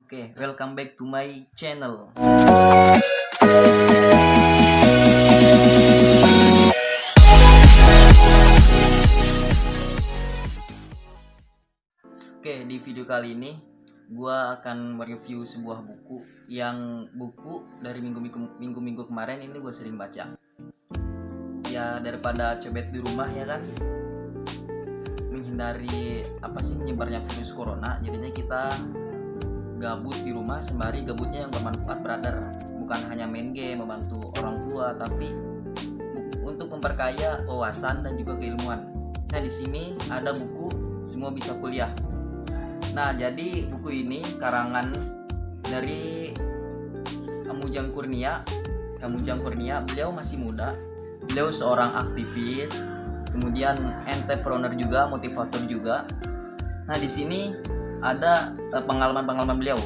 Oke, welcome back to my channel. Oke, di video kali ini gua akan mereview sebuah buku dari minggu-minggu kemarin ini gue sering baca. Ya daripada cobet di rumah ya kan, menghindari menyebarnya virus corona, jadinya kita gabut di rumah sembari gabutnya yang bermanfaat, brother. Bukan hanya main game, membantu orang tua, tapi untuk memperkaya wawasan dan juga keilmuan. Nah, di sini ada buku Semua Bisa Kuliah. Nah, jadi buku ini karangan dari Kamujang Kurnia. Beliau masih muda. Beliau seorang aktivis, kemudian entrepreneur juga, motivator juga. Nah, di sini ada pengalaman beliau.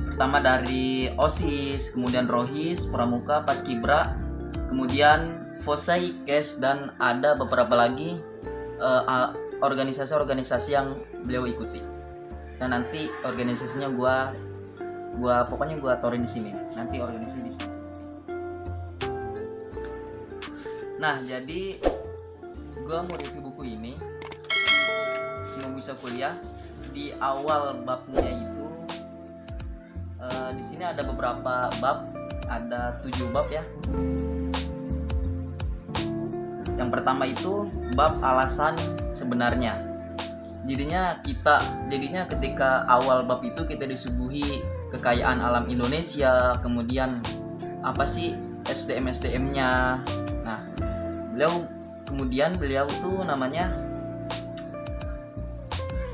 Pertama dari OSIS, kemudian Rohis, Pramuka, Paskibra, kemudian Fosai, KES, dan ada beberapa lagi organisasi-organisasi yang beliau ikuti. Dan nanti organisasinya gua taruhin di sini. Nanti organisasi di sini. Nah, jadi gua mau review buku ini Semua Bisa Kuliah. Di awal babnya itu di sini ada beberapa bab, ada 7 bab ya. Yang pertama itu bab alasan sebenarnya. Jadinya ketika awal bab itu kita disuguhi kekayaan alam Indonesia, kemudian SDM-nya. Nah, beliau tuh namanya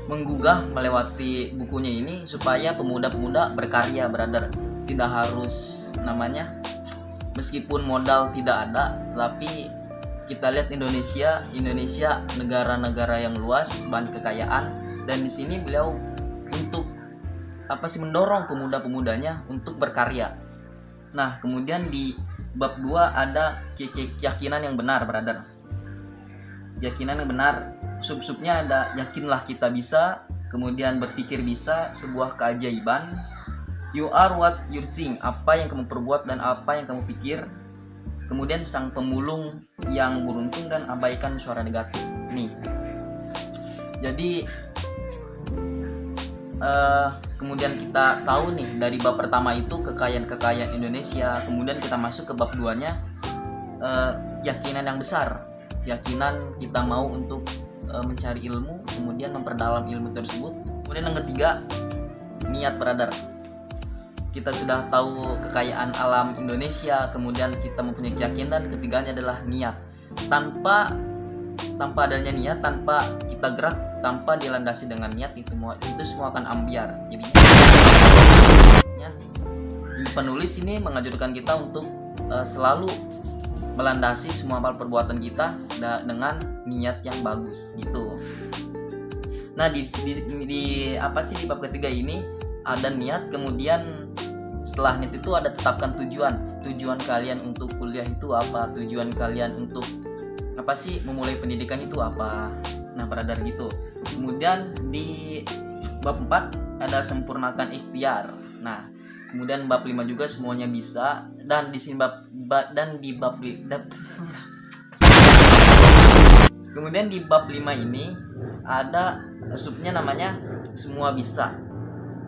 menggugah melewati bukunya ini supaya pemuda-pemuda berkarya, brother. Tidak harus meskipun modal tidak ada, tapi kita lihat Indonesia negara-negara yang luas, bahan kekayaan, dan di sini beliau untuk mendorong pemuda-pemudanya untuk berkarya. Nah, kemudian di bab 2 ada keyakinan yang benar, brother. Keyakinan yang benar, sub-subnya ada yakinlah kita bisa, kemudian berpikir bisa, sebuah keajaiban. You are what you think, apa yang kamu perbuat dan apa yang kamu pikir. Kemudian sang pemulung yang beruntung dan abaikan suara negatif. Nih. Jadi kemudian kita tahu nih dari bab pertama itu kekayaan Indonesia, kemudian kita masuk ke bab 2-nya keyakinan yang besar. Keyakinan kita mau untuk mencari ilmu, kemudian memperdalam ilmu tersebut. Kemudian yang ketiga, niat, brother. Kita sudah tahu kekayaan alam Indonesia, kemudian kita mempunyai keyakinan. Ketiganya adalah niat. Tanpa adanya niat, tanpa kita gerak, tanpa dilandasi dengan niat, itu semua akan ambiar. Jadi penulis ini menganjurkan kita untuk selalu melandasi semua hal perbuatan kita dengan niat yang bagus gitu. Nah, di bab ketiga ini ada niat, kemudian setelah niat itu ada tetapkan tujuan kalian untuk kuliah itu apa, tujuan kalian untuk memulai pendidikan itu apa. Nah, brother gitu. Kemudian di bab 4 ada sempurnakan ikhtiar. Nah, kemudian bab 5 juga semuanya bisa, dan di sini kemudian di bab 5 ini ada subnya namanya semua bisa.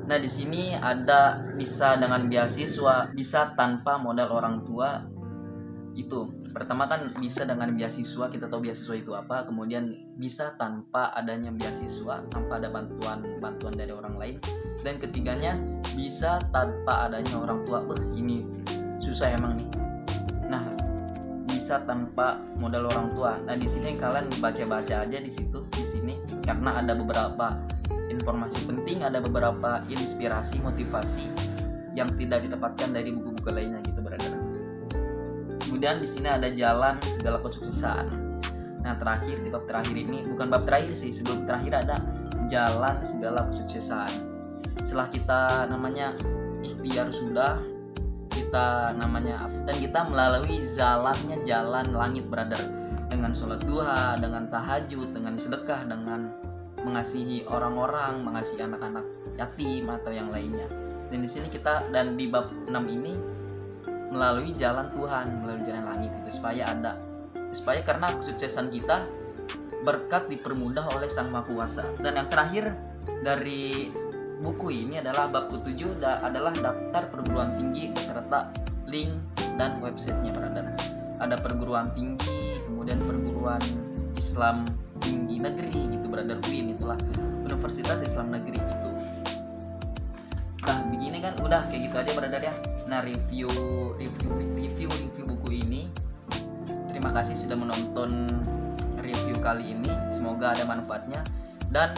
Nah, di sini ada bisa dengan beasiswa, bisa tanpa modal orang tua. Itu pertama kan bisa dengan beasiswa, kita tahu beasiswa itu apa. Kemudian bisa tanpa adanya beasiswa, tanpa ada bantuan dari orang lain. Dan ketiganya bisa tanpa adanya orang tua. Ini susah emang nih. Nah, bisa tanpa modal orang tua. Nah, di sini kalian baca-baca aja di sini karena ada beberapa informasi penting, ada beberapa inspirasi, motivasi yang tidak didapatkan dari buku-buku lainnya gitu, brother. Kemudian di sini ada jalan segala kesuksesan. Nah, terakhir di bab terakhir ini, bukan bab terakhir sih, sebelum terakhir ada jalan segala kesuksesan. Setelah kita ikhtiar sudah, kita dan kita melalui jalan langit, brother, dengan sholat duha, dengan tahajud, dengan sedekah, dengan mengasihi orang-orang, mengasihi anak-anak yatim atau yang lainnya. Dan di sini kita dan di bab 6 ini melalui jalan Tuhan, melalui jalan langit gitu, supaya karena kesuksesan kita berkat dipermudah oleh Sang Maha Kuasa. Dan yang terakhir dari buku ini adalah bab ke-7 adalah daftar perguruan tinggi beserta link dan websitenya, brother. Ada perguruan tinggi, kemudian perguruan Islam tinggi negeri gitu, brother. UIN itulah Universitas Islam Negeri gitu. Nah begini kan udah kayak gitu aja, brother ya. Nah review buku ini. Terima kasih sudah menonton review kali ini, semoga ada manfaatnya. Dan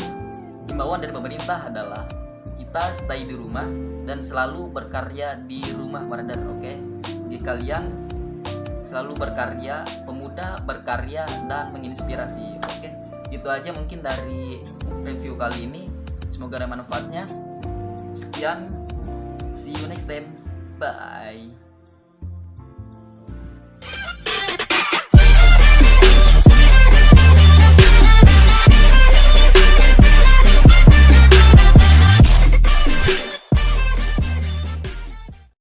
himbauan dari pemerintah adalah kita stay di rumah dan selalu berkarya di rumah, brother. Oke, bagi kalian selalu berkarya, pemuda berkarya dan menginspirasi. Oke, gitu aja mungkin dari review kali ini, semoga ada manfaatnya. Sekian, see you next time, bye.